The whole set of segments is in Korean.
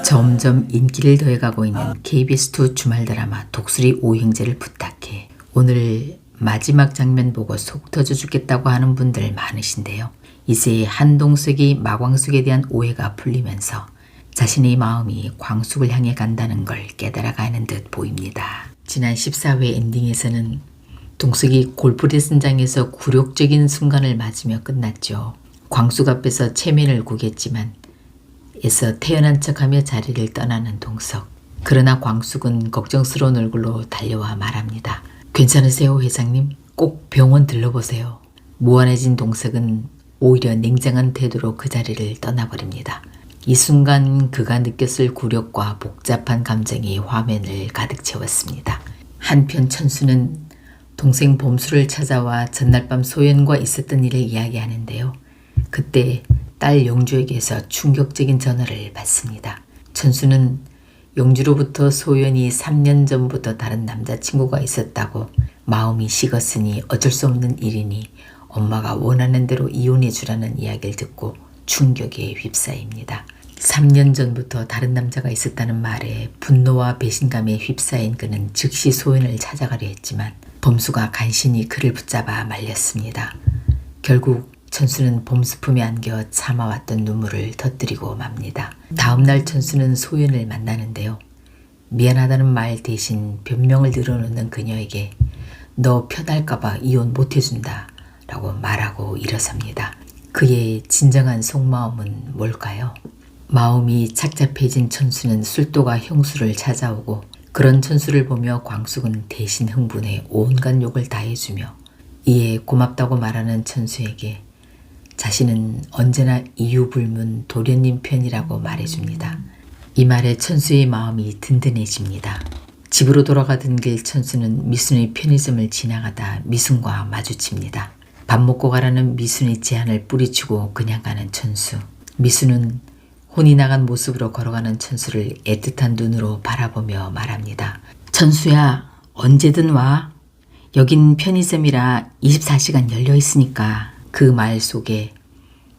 점점 인기를 더해가고 있는 KBS2 주말 드라마 독수리 오형제를 부탁해. 오늘 마지막 장면 보고 속 터져 죽겠다고 하는 분들 많으신데요. 이제 한동석이 마광숙에 대한 오해가 풀리면서 자신의 마음이 광숙을 향해 간다는 걸 깨달아가는 듯 보입니다. 지난 14회 엔딩에서는 동석이 골프 레슨장에서 굴욕적인 순간을 맞으며 끝났죠. 광숙 앞에서 체면을 구겼지만 애써 태연한 척하며 자리를 떠나는 동석. 그러나 광숙은 걱정스러운 얼굴로 달려와 말합니다. 괜찮으세요 회장님? 꼭 병원 들러보세요. 무안해진 동석은 오히려 냉정한 태도로 그 자리를 떠나버립니다. 이 순간 그가 느꼈을 굴욕과 복잡한 감정이 화면을 가득 채웠습니다. 한편 천수는 동생 봄수를 찾아와 전날 밤 소연과 있었던 일을 이야기하는데요. 그때 딸 영주에게서 충격적인 전화를 받습니다. 천수는 영주로부터 소연이 3년 전부터 다른 남자친구가 있었다고 마음이 식었으니 어쩔 수 없는 일이니 엄마가 원하는 대로 이혼해 주라는 이야기를 듣고 충격에 휩싸입니다. 3년 전부터 다른 남자가 있었다는 말에 분노와 배신감에 휩싸인 그는 즉시 소연을 찾아가려 했지만 범수가 간신히 그를 붙잡아 말렸습니다. 결국 천수는 봄수 품에 안겨 참아왔던 눈물을 터뜨리고 맙니다. 다음날 천수는 소연을 만나는데요. 미안하다는 말 대신 변명을 늘어놓는 그녀에게 너 편할까봐 이혼 못해준다 라고 말하고 일어섭니다. 그의 진정한 속마음은 뭘까요? 마음이 착잡해진 천수는 술도가 형수를 찾아오고 그런 천수를 보며 광숙은 대신 흥분해 온갖 욕을 다 해주며 이에 고맙다고 말하는 천수에게 자신은 언제나 이유불문 도련님 편이라고 말해줍니다. 이 말에 천수의 마음이 든든해집니다. 집으로 돌아가던 길 천수는 미순의 편의점을 지나가다 미순과 마주칩니다. 밥 먹고 가라는 미순의 제안을 뿌리치고 그냥 가는 천수. 미순은 혼이 나간 모습으로 걸어가는 천수를 애틋한 눈으로 바라보며 말합니다. 천수야, 언제든 와. 여긴 편의점이라 24시간 열려 있으니까. 그 말 속에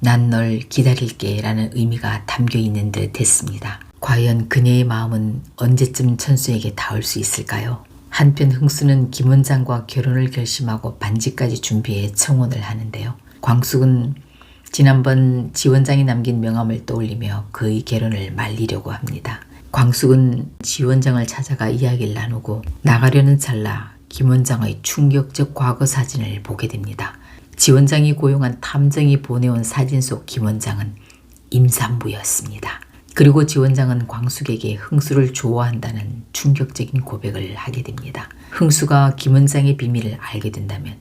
난 널 기다릴게 라는 의미가 담겨 있는 듯 했습니다. 과연 그녀의 마음은 언제쯤 천수에게 닿을 수 있을까요? 한편 흥수는 김 원장과 결혼을 결심하고 반지까지 준비해 청혼을 하는데요. 광숙은 지난번 지 원장이 남긴 명함을 떠올리며 그의 결혼을 말리려고 합니다. 광숙은 지 원장을 찾아가 이야기를 나누고 나가려는 찰나 김 원장의 충격적 과거 사진을 보게 됩니다. 지 원장이 고용한 탐정이 보내온 사진 속 김 원장은 임산부였습니다. 그리고 지 원장은 광숙에게 흥수를 좋아한다는 충격적인 고백을 하게 됩니다. 흥수가 김 원장의 비밀을 알게 된다면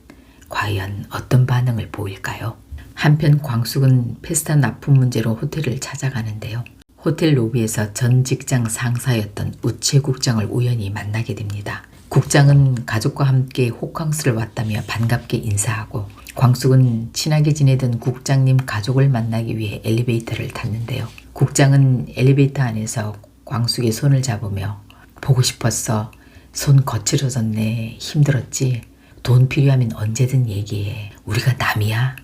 과연 어떤 반응을 보일까요? 한편 광숙은 페스타 납품 문제로 호텔을 찾아가는데요. 호텔 로비에서 전 직장 상사였던 우체 국장을 우연히 만나게 됩니다. 국장은 가족과 함께 호캉스를 왔다며 반갑게 인사하고 광숙은 친하게 지내던 국장님 가족을 만나기 위해 엘리베이터를 탔는데요. 국장은 엘리베이터 안에서 광숙의 손을 잡으며 보고 싶었어. 손 거칠어졌네. 힘들었지? 돈 필요하면 언제든 얘기해. 우리가 남이야?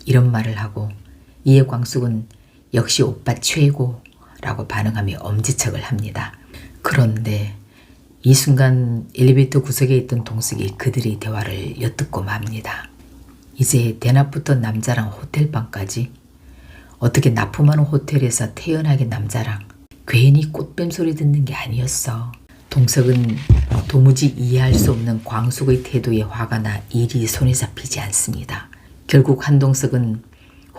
이런 말을 하고 이에 광숙은 역시 오빠 최고 라고 반응하며 엄지척을 합니다. 그런데 이 순간 엘리베이터 구석에 있던 동석이 그들의 대화를 엿듣고 맙니다. 이제 대낮부터 남자랑 호텔방까지 어떻게 납품하는 호텔에서 태연하게 남자랑 괜히 꽃뱀 소리 듣는 게 아니었어. 동석은 도무지 이해할 수 없는 광숙의 태도에 화가 나 일이 손에 잡히지 않습니다. 결국 한동석은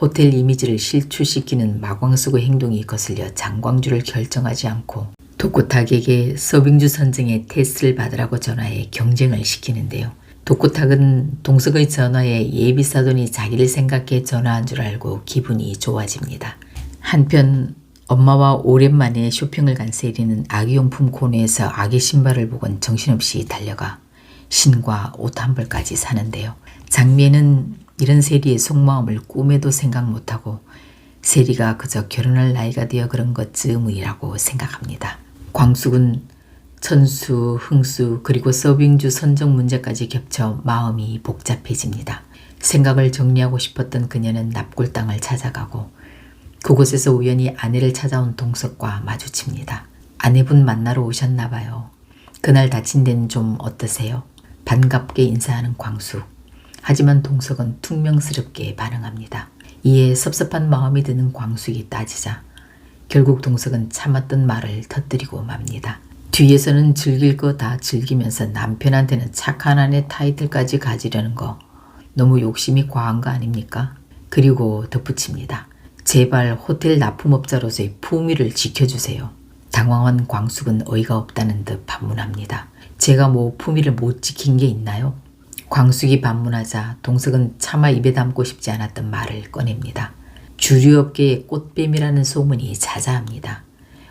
호텔 이미지를 실추시키는 마광숙의 행동이 거슬려 장광주를 결정하지 않고 독고탁에게 서빙주 선정에 테스트를 받으라고 전화해 경쟁을 시키는데요. 독고탁은 동석의 전화에 예비사돈이 자기를 생각해 전화한 줄 알고 기분이 좋아집니다. 한편 엄마와 오랜만에 쇼핑을 간 세리는 아기용품 코너에서 아기 신발을 보곤 정신없이 달려가 신과 옷 한 벌까지 사는데요. 장미에는 이런 세리의 속마음을 꿈에도 생각 못하고 세리가 그저 결혼할 나이가 되어 그런 것쯤이라고 생각합니다. 광숙은 천수, 흥수 그리고 서빙주 선정 문제까지 겹쳐 마음이 복잡해집니다. 생각을 정리하고 싶었던 그녀는 납골당을 찾아가고 그곳에서 우연히 아내를 찾아온 동석과 마주칩니다. 아내분 만나러 오셨나 봐요. 그날 다친 데는 좀 어떠세요? 반갑게 인사하는 광숙. 하지만 동석은 퉁명스럽게 반응합니다. 이에 섭섭한 마음이 드는 광숙이 따지자 결국 동석은 참았던 말을 터뜨리고 맙니다. 뒤에서는 즐길 거 다 즐기면서 남편한테는 착한 아내 타이틀까지 가지려는 거 너무 욕심이 과한 거 아닙니까? 그리고 덧붙입니다. 제발 호텔 납품업자로서의 품위를 지켜주세요. 당황한 광숙은 어이가 없다는 듯 반문합니다. 제가 뭐 품위를 못 지킨 게 있나요? 광숙이 반문하자 동석은 차마 입에 담고 싶지 않았던 말을 꺼냅니다. 주류업계의 꽃뱀이라는 소문이 자자합니다.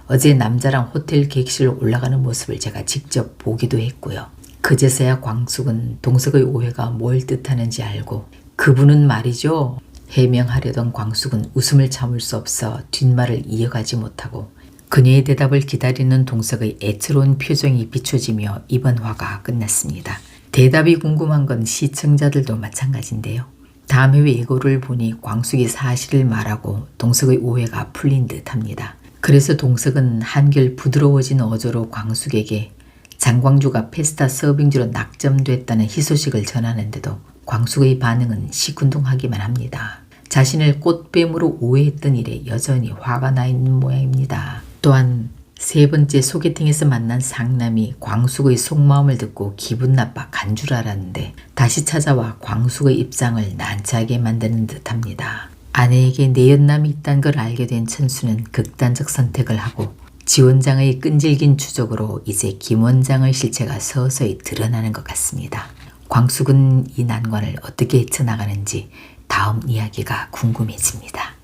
어제 남자랑 호텔 객실 올라가는 모습을 제가 직접 보기도 했고요. 그제서야 광숙은 동석의 오해가 뭘 뜻하는지 알고 그분은 말이죠. 해명하려던 광숙은 웃음을 참을 수 없어 뒷말을 이어가지 못하고 그녀의 대답을 기다리는 동석의 애처로운 표정이 비춰지며 이번 화가 끝났습니다. 대답이 궁금한 건 시청자들도 마찬가지인데요. 다음 회 예고를 보니 광숙이 사실을 말하고 동석의 오해가 풀린 듯합니다. 그래서 동석은 한결 부드러워진 어조로 광숙에게 장광주가 페스타 서빙지로 낙점됐다는 희소식을 전하는데도 광숙의 반응은 시큰둥하기만 합니다. 자신을 꽃뱀으로 오해했던 일에 여전히 화가 나 있는 모양입니다. 또한 세 번째 소개팅에서 만난 상남이 광숙의 속마음을 듣고 기분 나빠 간 줄 알았는데 다시 찾아와 광숙의 입장을 난처하게 만드는 듯합니다. 아내에게 내연남이 있다는 걸 알게 된 천수는 극단적 선택을 하고 지 원장의 끈질긴 추적으로 이제 김 원장의 실체가 서서히 드러나는 것 같습니다. 광숙은 이 난관을 어떻게 헤쳐나가는지 다음 이야기가 궁금해집니다.